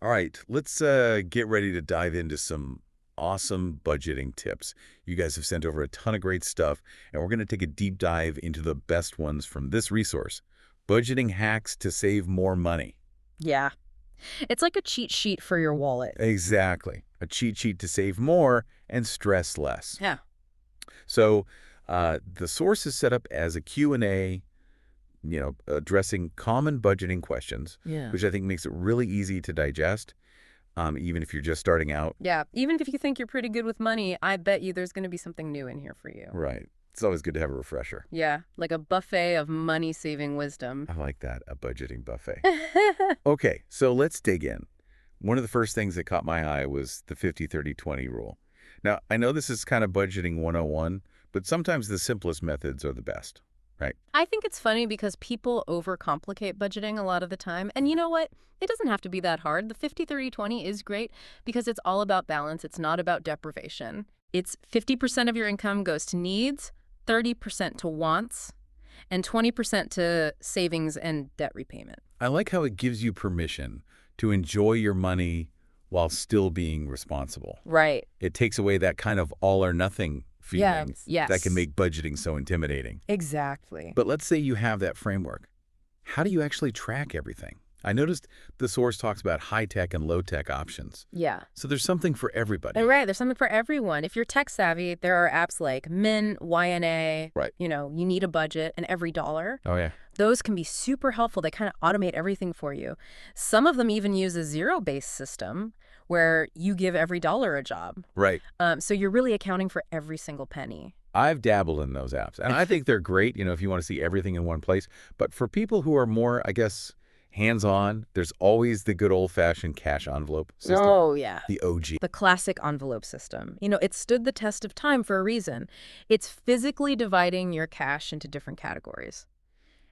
All right, let's get ready to dive into some awesome budgeting tips. You guys have sent over a ton of great stuff, and we're going to take a deep dive into the best ones from this resource. Budgeting hacks to save more money. Yeah. It's like a cheat sheet for your wallet. Exactly. A cheat sheet to save more and stress less. Yeah. So the source is set up as a Q&A, addressing common budgeting questions, Yeah. which I think makes it really easy to digest, even if you're just starting out. Yeah. Even if you think you're pretty good with money, I bet you there's going to be something new in here for you. Right. It's always good to have a refresher. Yeah. Like a buffet of money-saving wisdom. I like that, a budgeting buffet. Okay, so let's dig in. One of the first things that caught my eye was the 50-30-20 rule. Now, I know this is kind of budgeting 101, but sometimes the simplest methods are the best, right? I think it's funny because people overcomplicate budgeting a lot of the time. And you know what? It doesn't have to be that hard. The 50-30-20 is great because it's all about balance. It's not about deprivation. It's 50% of your income goes to needs, 30% to wants, and 20% to savings and debt repayment. I like how it gives you permission to enjoy your money while still being responsible. Right. It takes away that kind of all or nothing feeling Yes. that can make budgeting so intimidating. Exactly. But let's say you have that framework. How do you actually track everything? I noticed the source talks about high-tech and low-tech options. Yeah. So there's something for everybody. Right. There's something for everyone. If you're tech savvy, there are apps like Mint, YNA. Right. You need a budget and every dollar. Oh, yeah. Those can be super helpful. They kind of automate everything for you. Some of them even use a zero-based system where you give every dollar a job. Right. So you're really accounting for every single penny. I've dabbled in those apps, and I think they're great, if you want to see everything in one place. But for people who are more, I guess, hands-on, there's always the good old-fashioned cash envelope system. Oh, yeah. The OG. The classic envelope system. It stood the test of time for a reason. It's physically dividing your cash into different categories.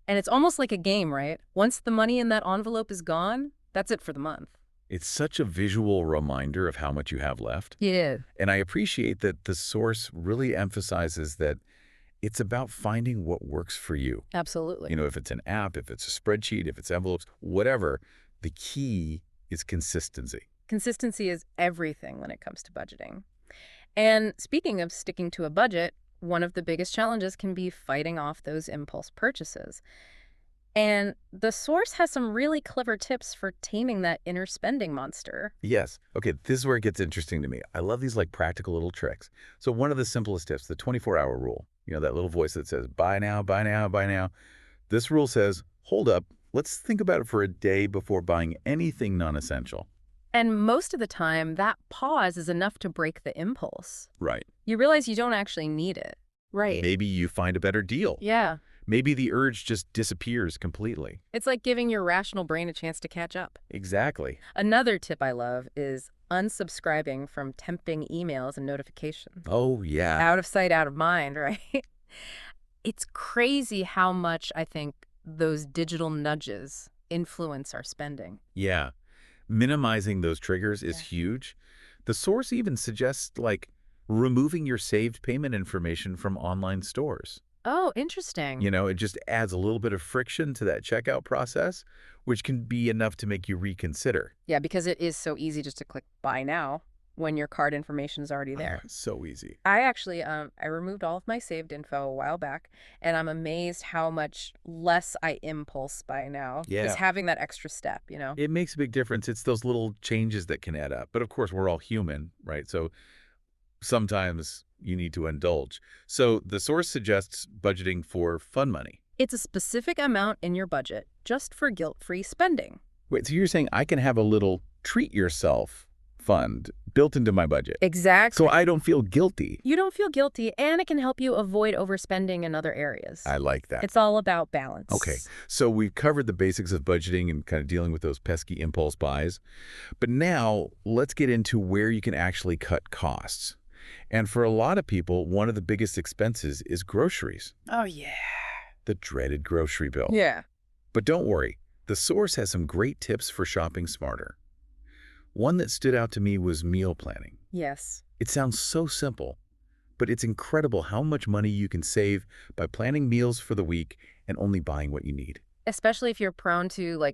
And it's almost like a game, right? Once the money in that envelope is gone, that's it for the month. It's such a visual reminder of how much you have left. Yeah. And I appreciate that the source really emphasizes that it's about finding what works for you. Absolutely. If it's an app, if it's a spreadsheet, if it's envelopes, whatever, the key is consistency. Consistency is everything when it comes to budgeting. And speaking of sticking to a budget, one of the biggest challenges can be fighting off those impulse purchases. And the source has some really clever tips for taming that inner spending monster. Yes. Okay, this is where it gets interesting to me. I love these practical little tricks. So one of the simplest tips, the 24-hour rule, that little voice that says, buy now, buy now, buy now. This rule says, hold up, let's think about it for a day before buying anything non-essential. And most of the time, that pause is enough to break the impulse. Right. You realize you don't actually need it. Right. Maybe you find a better deal. Yeah. Maybe the urge just disappears completely. It's like giving your rational brain a chance to catch up. Exactly. Another tip I love is unsubscribing from tempting emails and notifications. Oh, yeah. Out of sight, out of mind, right? It's crazy how much I think those digital nudges influence our spending. Yeah. Minimizing those triggers is huge. The source even suggests, removing your saved payment information from online stores. Oh, interesting. It just adds a little bit of friction to that checkout process, which can be enough to make you reconsider. Yeah, because it is so easy just to click buy now when your card information is already there. So easy. I actually, I removed all of my saved info a while back, and I'm amazed how much less I impulse buy now. Yeah. Just having that extra step, It makes a big difference. It's those little changes that can add up. But of course, we're all human, right? So sometimes you need to indulge. So the source suggests budgeting for fun money. It's a specific amount in your budget just for guilt-free spending. Wait, so you're saying I can have a little treat yourself fund built into my budget? Exactly. So I don't feel guilty. You don't feel guilty, and it can help you avoid overspending in other areas. I like that. It's all about balance. Okay, so we've covered the basics of budgeting and kind of dealing with those pesky impulse buys. But now let's get into where you can actually cut costs. And for a lot of people, one of the biggest expenses is groceries. Oh, yeah. The dreaded grocery bill. Yeah. But don't worry, the source has some great tips for shopping smarter. One that stood out to me was meal planning. Yes. It sounds so simple, but it's incredible how much money you can save by planning meals for the week and only buying what you need. Especially if you're prone to,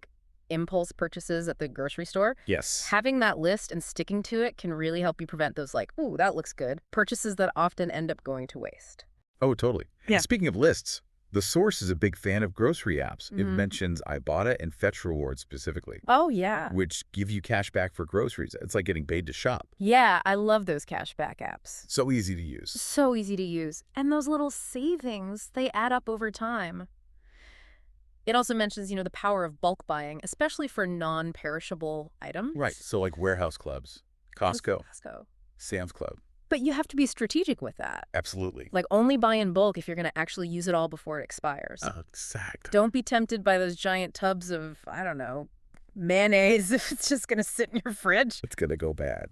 impulse purchases at the grocery store, Yes. having that list and sticking to it can really help you prevent those like, ooh, that looks good, purchases that often end up going to waste. Oh, totally. Yeah. Speaking of lists, The Source is a big fan of grocery apps. It Hmm. mentions Ibotta and Fetch Rewards specifically, Oh, yeah. which give you cash back for groceries. It's like getting paid to shop. Yeah, I love those cashback apps. So easy to use. So easy to use. And those little savings, they add up over time. It also mentions, the power of bulk buying, especially for non-perishable items. Right. So like warehouse clubs, Costco, Costco. Sam's Club. But you have to be strategic with that. Absolutely. Like, only buy in bulk if you're going to actually use it all before it expires. Exact. Don't be tempted by those giant tubs of, I don't know, mayonnaise if it's just going to sit in your fridge. It's going to go bad.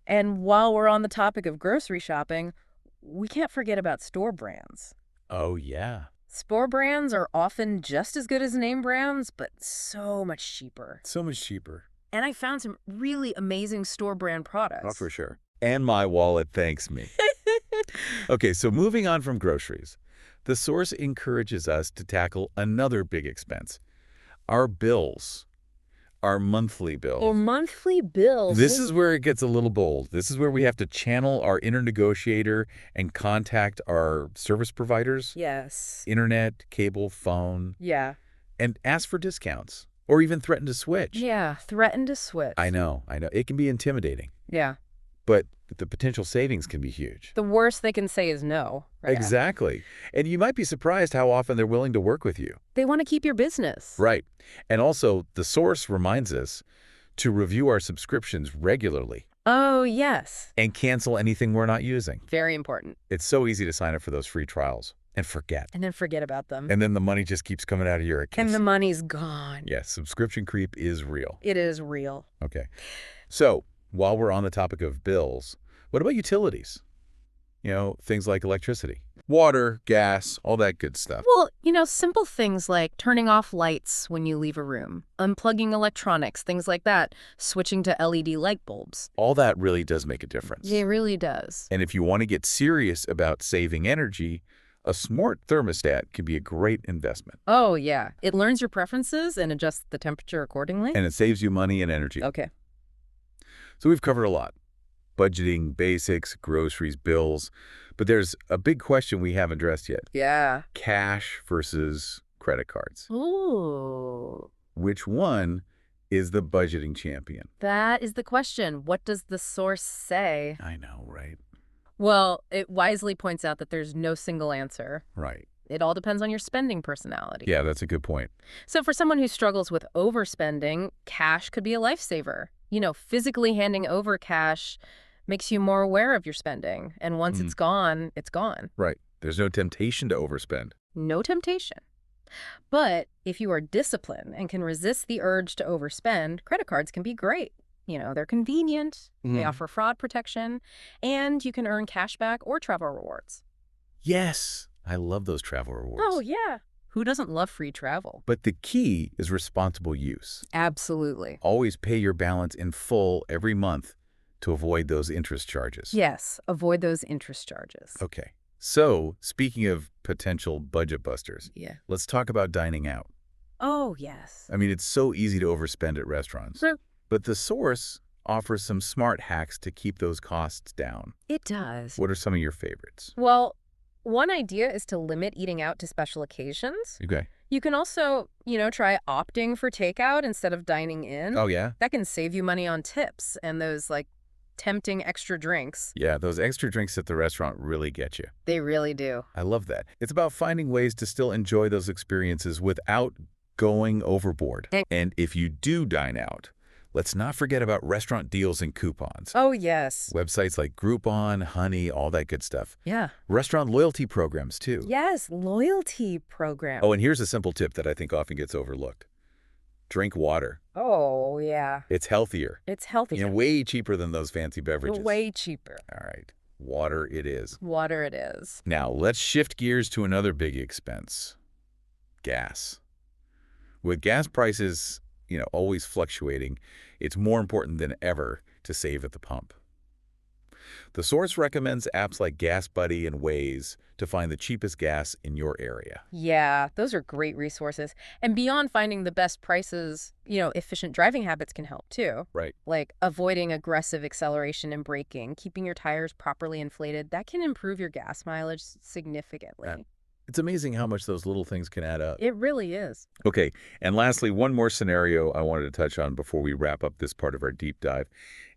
And while we're on the topic of grocery shopping, we can't forget about store brands. Oh, yeah. Store brands are often just as good as name brands, but so much cheaper. So much cheaper. And I found some really amazing store brand products. Oh, for sure. And my wallet thanks me. Okay, so moving on from groceries, The Source encourages us to tackle another big expense, our bills, our monthly bills. Or monthly bills. This is where it gets a little bold. This is where we have to channel our inner negotiator and contact our service providers, Yes. internet, cable, phone, Yeah. and ask for discounts or even threaten to switch. Yeah. Threaten to switch. I know. It can be intimidating, Yeah. but the potential savings can be huge. The worst they can say is no. Right? Exactly. And you might be surprised how often they're willing to work with you. They want to keep your business. Right. And also, The Source reminds us to review our subscriptions regularly Oh, yes. and cancel anything we're not using. Very important. It's so easy to sign up for those free trials and forget. And then forget about them. And then the money just keeps coming out of your account. And the money's gone. Yes, subscription creep is real. It is real. Okay. So, while we're on the topic of bills, what about utilities? Things like electricity, water, gas, all that good stuff. Well, simple things like turning off lights when you leave a room, unplugging electronics, things like that, switching to LED light bulbs. All that really does make a difference. It really does. And if you want to get serious about saving energy, a smart thermostat can be a great investment. Oh, yeah. It learns your preferences and adjusts the temperature accordingly. And it saves you money and energy. Okay. So we've covered a lot. Budgeting, basics, groceries, bills. But there's a big question we haven't addressed yet. Yeah. Cash versus credit cards. Ooh. Which one is the budgeting champion? That is the question. What does the source say? I know, right? Well, it wisely points out that there's no single answer. Right. It all depends on your spending personality. Yeah, that's a good point. So for someone who struggles with overspending, cash could be a lifesaver. Physically handing over cash makes you more aware of your spending. And once it's gone, it's gone. Right. There's no temptation to overspend. No temptation. But if you are disciplined and can resist the urge to overspend, credit cards can be great. They're convenient, they offer fraud protection, and you can earn cash back or travel rewards. Yes. I love those travel rewards. Oh, yeah. Who doesn't love free travel? But the key is responsible use. Absolutely. Always pay your balance in full every month to avoid those interest charges. Yes, avoid those interest charges. Okay. So, speaking of potential budget busters, Yeah. let's talk about dining out. Oh, yes. I mean, it's so easy to overspend at restaurants. Sure. But The Source offers some smart hacks to keep those costs down. It does. What are some of your favorites? Well, one idea is to limit eating out to special occasions. Okay. You can also, try opting for takeout instead of dining in. Oh, yeah? That can save you money on tips and those, tempting extra drinks. Yeah, those extra drinks at the restaurant really get you. They really do. I love that. It's about finding ways to still enjoy those experiences without going overboard. And if you do dine out, let's not forget about restaurant deals and coupons. Oh, yes. Websites like Groupon, Honey, all that good stuff. Yeah. Restaurant loyalty programs, too. Yes, loyalty program. Oh, and here's a simple tip that I think often gets overlooked. Drink water. Oh, yeah. It's healthier. It's healthy. Way cheaper than those fancy beverages. Way cheaper. All right. Water it is. Water it is. Now, let's shift gears to another big expense. Gas. With gas prices, always fluctuating, it's more important than ever to save at the pump. The source recommends apps like Gas Buddy and Waze to find the cheapest gas in your area. Yeah, those are great resources. And beyond finding the best prices, efficient driving habits can help too. Right. Like avoiding aggressive acceleration and braking, keeping your tires properly inflated, that can improve your gas mileage Yeah. significantly. It's amazing how much those little things can add up. It really is. Okay, and lastly, one more scenario I wanted to touch on before we wrap up this part of our deep dive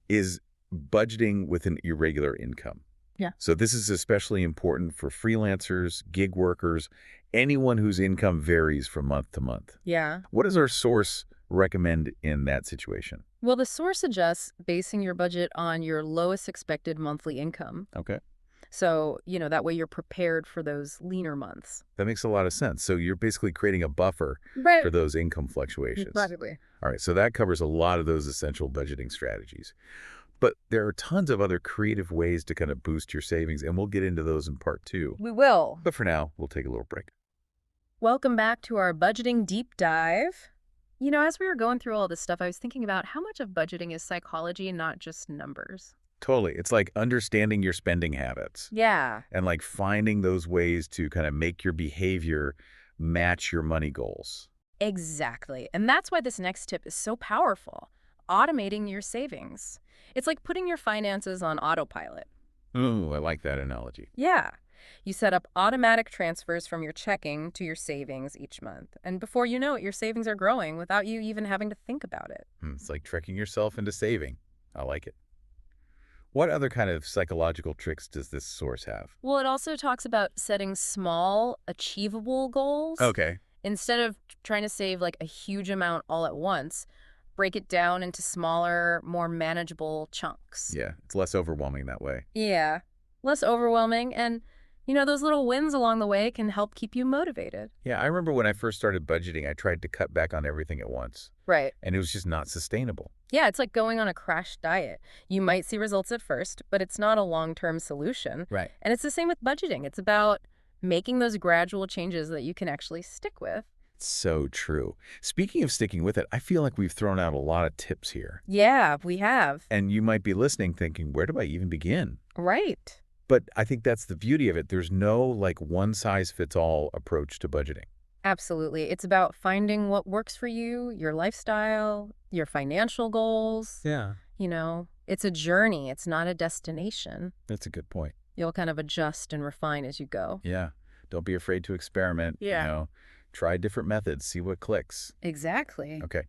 is budgeting with an irregular income. Yeah. So this is especially important for freelancers, gig workers, anyone whose income varies from month to month. Yeah. What does our source recommend in that situation? Well, the source suggests basing your budget on your lowest expected monthly income. Okay. So, that way you're prepared for those leaner months. That makes a lot of sense. So you're basically creating a buffer Right. for those income fluctuations. Practically. All right, so that covers a lot of those essential budgeting strategies. But there are tons of other creative ways to kind of boost your savings, and we'll get into those in part 2. We will. But for now, we'll take a little break. Welcome back to our budgeting deep dive. As we were going through all this stuff, I was thinking about how much of budgeting is psychology and not just numbers. Totally. It's like understanding your spending habits Yeah, and like finding those ways to kind of make your behavior match your money goals. exactly. And that's why this next tip is so powerful. Automating your savings. It's like putting your finances on autopilot. Ooh, I like that analogy. Yeah. You set up automatic transfers from your checking to your savings each month. And before you know it, your savings are growing without you even having to think about it. It's like tricking yourself into saving. I like it. What other kind of psychological tricks does this source have? Well, it also talks about setting small, achievable goals. Okay. Instead of trying to save like a huge amount all at once, break it down into smaller, more manageable chunks. Yeah, it's less overwhelming that way. Yeah. Less overwhelming. And, those little wins along the way can help keep you motivated. Yeah, I remember when I first started budgeting, I tried to cut back on everything at once, Right. and it was just not sustainable. Yeah, it's like going on a crash diet. You might see results at first, but it's not a long-term solution. Right. And it's the same with budgeting. It's about making those gradual changes that you can actually stick with. So true. Speaking of sticking with it, I feel like we've thrown out a lot of tips here. Yeah, we have. And you might be listening thinking, where do I even begin? Right. But I think that's the beauty of it. There's no like one-size-fits-all approach to budgeting. Absolutely. It's about finding what works for you, your lifestyle, your financial goals. Yeah. It's a journey. It's not a destination. That's a good point. You'll kind of adjust and refine as you go. Yeah. Don't be afraid to experiment. Yeah. Try different methods, see what clicks. Exactly. Okay.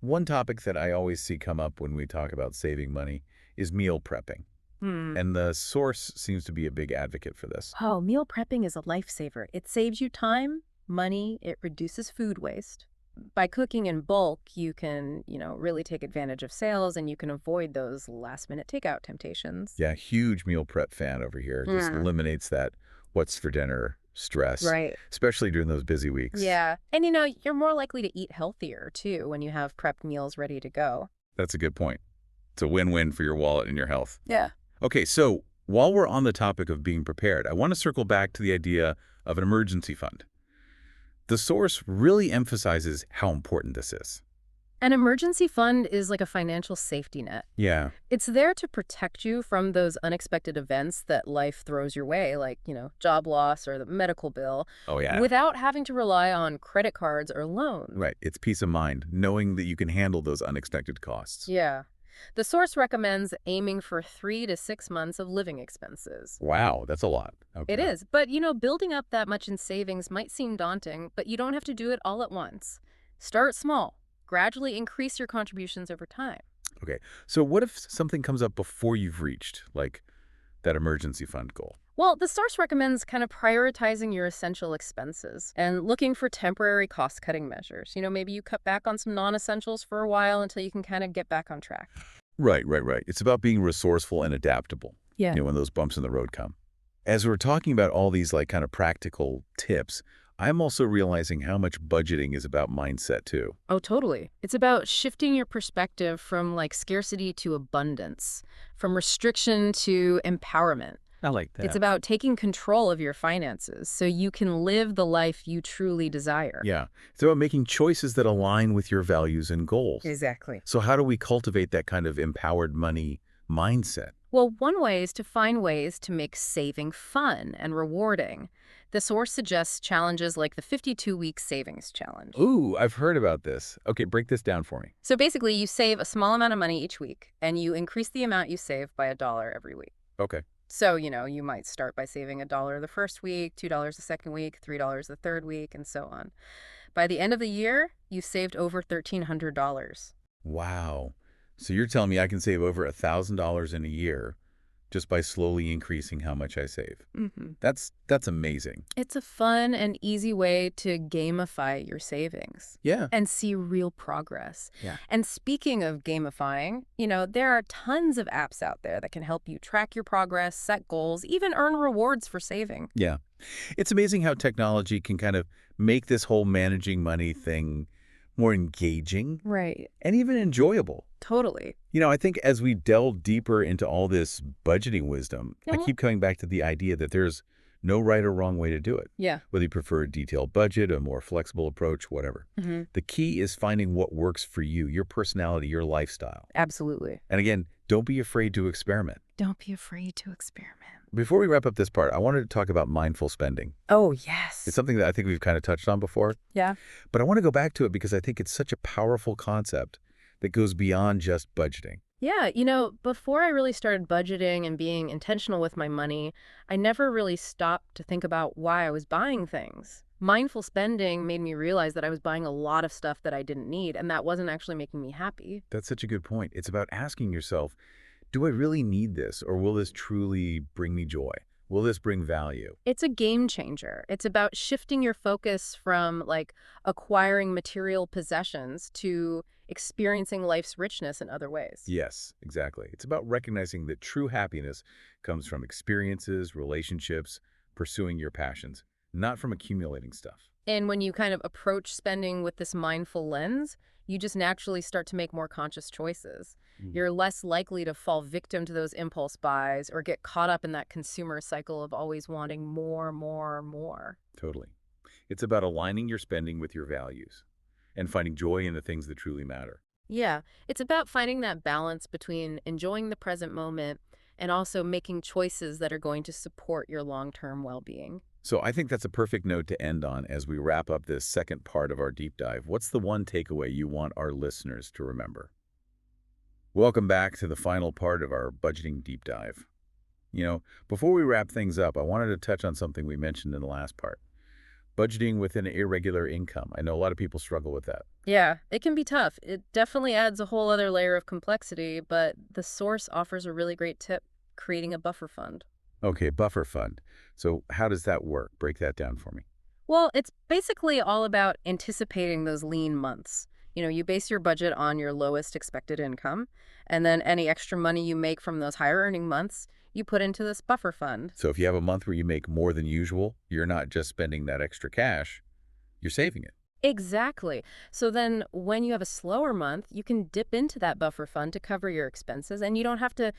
One topic that I always see come up when we talk about saving money is meal prepping. And the source seems to be a big advocate for this. Oh, meal prepping is a lifesaver. It saves you time, money, it reduces food waste. By cooking in bulk, you can, really take advantage of sales and you can avoid those last-minute takeout temptations. Yeah, huge meal prep fan over here. Just eliminates that what's for dinner stress, Right. especially during those busy weeks. Yeah. And, you're more likely to eat healthier, too, when you have prepped meals ready to go. That's a good point. It's a win-win for your wallet and your health. Yeah. Okay, so while we're on the topic of being prepared, I want to circle back to the idea of an emergency fund. The source really emphasizes how important this is. An emergency fund is like a financial safety net. Yeah. It's there to protect you from those unexpected events that life throws your way, like, job loss or the medical bill, Oh, yeah. without having to rely on credit cards or loans. Right. It's peace of mind, knowing that you can handle those unexpected costs. Yeah. The source recommends aiming for 3 to 6 months of living expenses. Wow, that's a lot. Okay. It is. But, building up that much in savings might seem daunting, but you don't have to do it all at once. Start small. Gradually increase your contributions over time. Okay. So what if something comes up before you've reached, like, that emergency fund goal? Well, the source recommends kind of prioritizing your essential expenses and looking for temporary cost-cutting measures. Maybe you cut back on some non-essentials for a while until you can kind of get back on track. Right. It's about being resourceful and adaptable. Yeah. When those bumps in the road come. As we're talking about all these like kind of practical tips, I'm also realizing how much budgeting is about mindset too. Oh, totally. It's about shifting your perspective from like scarcity to abundance, from restriction to empowerment. I like that. It's about taking control of your finances so you can live the life you truly desire. Yeah. It's about making choices that align with your values and goals. Exactly. So how do we cultivate that kind of empowered money mindset? Well, one way is to find ways to make saving fun and rewarding. The source suggests challenges like the 52-week savings challenge. Ooh, I've heard about this. Okay, break this down for me. So basically, you save a small amount of money each week, and you increase the amount you save by $1 every week. Okay. So, you might start by saving $1 the first week, $2 the second week, $3 the third week, and so on. By the end of the year, you saved over $1,300. Wow. So you're telling me I can save over $1,000 in a year just by slowly increasing how much I save. hmm That's amazing. It's a fun and easy way to gamify your savings Yeah. and see real progress. Yeah. And speaking of gamifying, there are tons of apps out there that can help you track your progress, set goals, even earn rewards for saving. Yeah. It's amazing how technology can kind of make this whole managing money thing more engaging Right. and even enjoyable. Totally. I think as we delve deeper into all this budgeting wisdom, I Mhm. keep coming back to the idea that there's no right or wrong way to do it. Yeah. Whether you prefer a detailed budget, a more flexible approach, whatever. hmm The key is finding what works for you, your personality, your lifestyle. Absolutely. And again, don't be afraid to experiment. Don't be afraid to experiment. Before we wrap up this part, I wanted to talk about mindful spending. Oh, It's yes. something that I think we've kind of touched on before, Yeah. but I want to go back to it because I think it's such a powerful concept that goes beyond just budgeting. Yeah, before I really started budgeting and being intentional with my money, I never really stopped to think about why I was buying things. Mindful spending made me realize that I was buying a lot of stuff that I didn't need, and that wasn't actually making me happy. That's such a good point. It's about asking yourself, do I really need this, or will this truly bring me joy? Will this bring value? It's a game changer. It's about shifting your focus from like acquiring material possessions to experiencing life's richness in other ways. Yes, exactly. It's about recognizing that true happiness comes from experiences, relationships, pursuing your passions, not from accumulating stuff. And when you kind of approach spending with this mindful lens, you just naturally start to make more conscious choices. Mm. You're less likely to fall victim to those impulse buys or get caught up in that consumer cycle of always wanting more, more, more. Totally. It's about aligning your spending with your values and finding joy in the things that truly matter. Yeah, it's about finding that balance between enjoying the present moment and also making choices that are going to support your long-term well-being. So I think that's a perfect note to end on as we wrap up this second part of our deep dive. What's the one takeaway you want our listeners to remember? Welcome back to the final part of our budgeting deep dive. Before we wrap things up, I wanted to touch on something we mentioned in the last part. Budgeting with an irregular income. I know a lot of people struggle with that. Yeah, it can be tough. It definitely adds a whole other layer of complexity, but the source offers a really great tip, creating a buffer fund. Okay, buffer fund. So how does that work? Break that down for me. Well, it's basically all about anticipating those lean months. You base your budget on your lowest expected income, and then any extra money you make from those higher earning months, you put into this buffer fund. So if you have a month where you make more than usual, you're not just spending that extra cash, you're saving it. Exactly. So then when you have a slower month, you can dip into that buffer fund to cover your expenses, and you don't have to,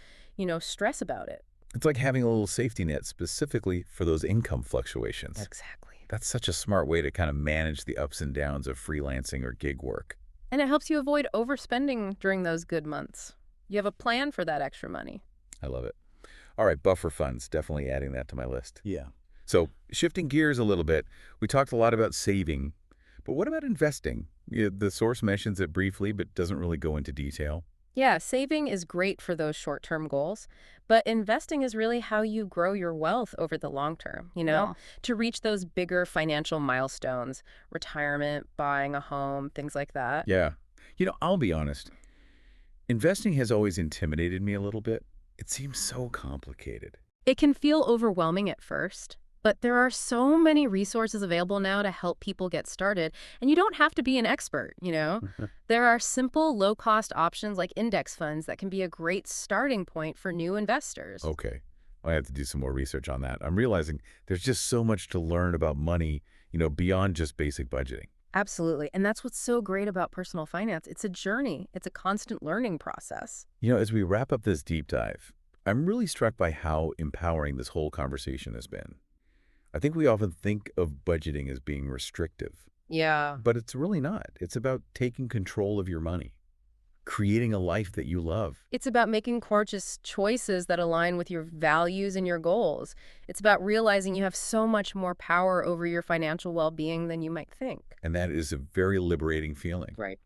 stress about it. It's like having a little safety net specifically for those income fluctuations. Exactly. That's such a smart way to kind of manage the ups and downs of freelancing or gig work. And it helps you avoid overspending during those good months. You have a plan for that extra money. I love it. All right, buffer funds, definitely adding that to my list. Yeah. So shifting gears a little bit, we talked a lot about saving, but what about investing? The source mentions it briefly, but doesn't really go into detail. Yeah, saving is great for those short-term goals, but investing is really how you grow your wealth over the long term, Yeah. to reach those bigger financial milestones, retirement, buying a home, things like that. Yeah. I'll be honest. Investing has always intimidated me a little bit. It seems so complicated. It can feel overwhelming at first, but there are so many resources available now to help people get started, and you don't have to be an expert. There are simple, low-cost options like index funds that can be a great starting point for new investors. Okay. I have to do some more research on that. I'm realizing there's just so much to learn about money, beyond just basic budgeting. Absolutely. And that's what's so great about personal finance. It's a journey. It's a constant learning process. As we wrap up this deep dive, I'm really struck by how empowering this whole conversation has been. I think we often think of budgeting as being restrictive, Yeah. but it's really not. It's about taking control of your money, creating a life that you love. It's about making conscious choices that align with your values and your goals. It's about realizing you have so much more power over your financial well-being than you might think. And that is a very liberating feeling. Right.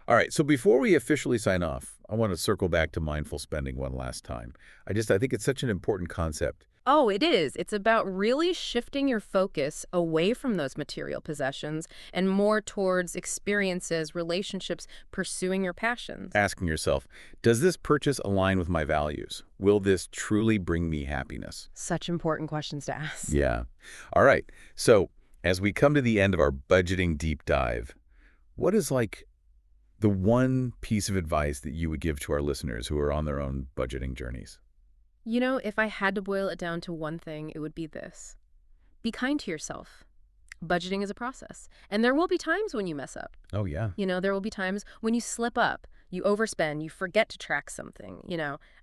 All right, so before we officially sign off, I want to circle back to mindful spending one last time. I think it's such an important concept. Oh, it is. It's about really shifting your focus away from those material possessions and more towards experiences, relationships, pursuing your passions. Asking yourself, does this purchase align with my values? Will this truly bring me happiness? Such important questions to ask. Yeah. All right, so as we come to the end of our budgeting deep dive, what is the one piece of advice that you would give to our listeners who are on their own budgeting journeys? You know, if I had to boil it down to one thing, it would be this. Be kind to yourself. Budgeting is a process, and there will be times when you mess up. Oh, yeah. There will be times when you slip up, you overspend, you forget to track something,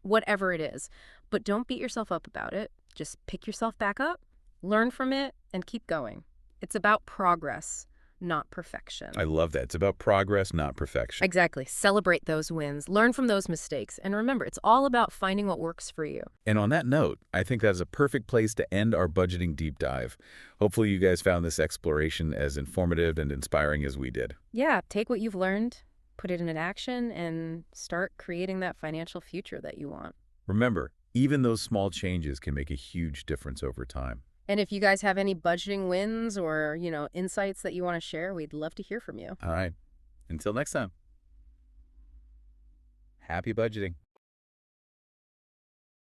whatever it is. But don't beat yourself up about it. Just pick yourself back up, learn from it, and keep going. It's about progress, not perfection. I love that. It's about progress, not perfection. Exactly. Celebrate those wins, learn from those mistakes, and remember, it's all about finding what works for you. And on that note, I think that's a perfect place to end our budgeting deep dive. Hopefully you guys found this exploration as informative and inspiring as we did. Yeah, take what you've learned, put it into action, and start creating that financial future that you want. Remember, even those small changes can make a huge difference over time. And if you guys have any budgeting wins or, insights that you want to share, we'd love to hear from you. All right. Until next time. Happy budgeting.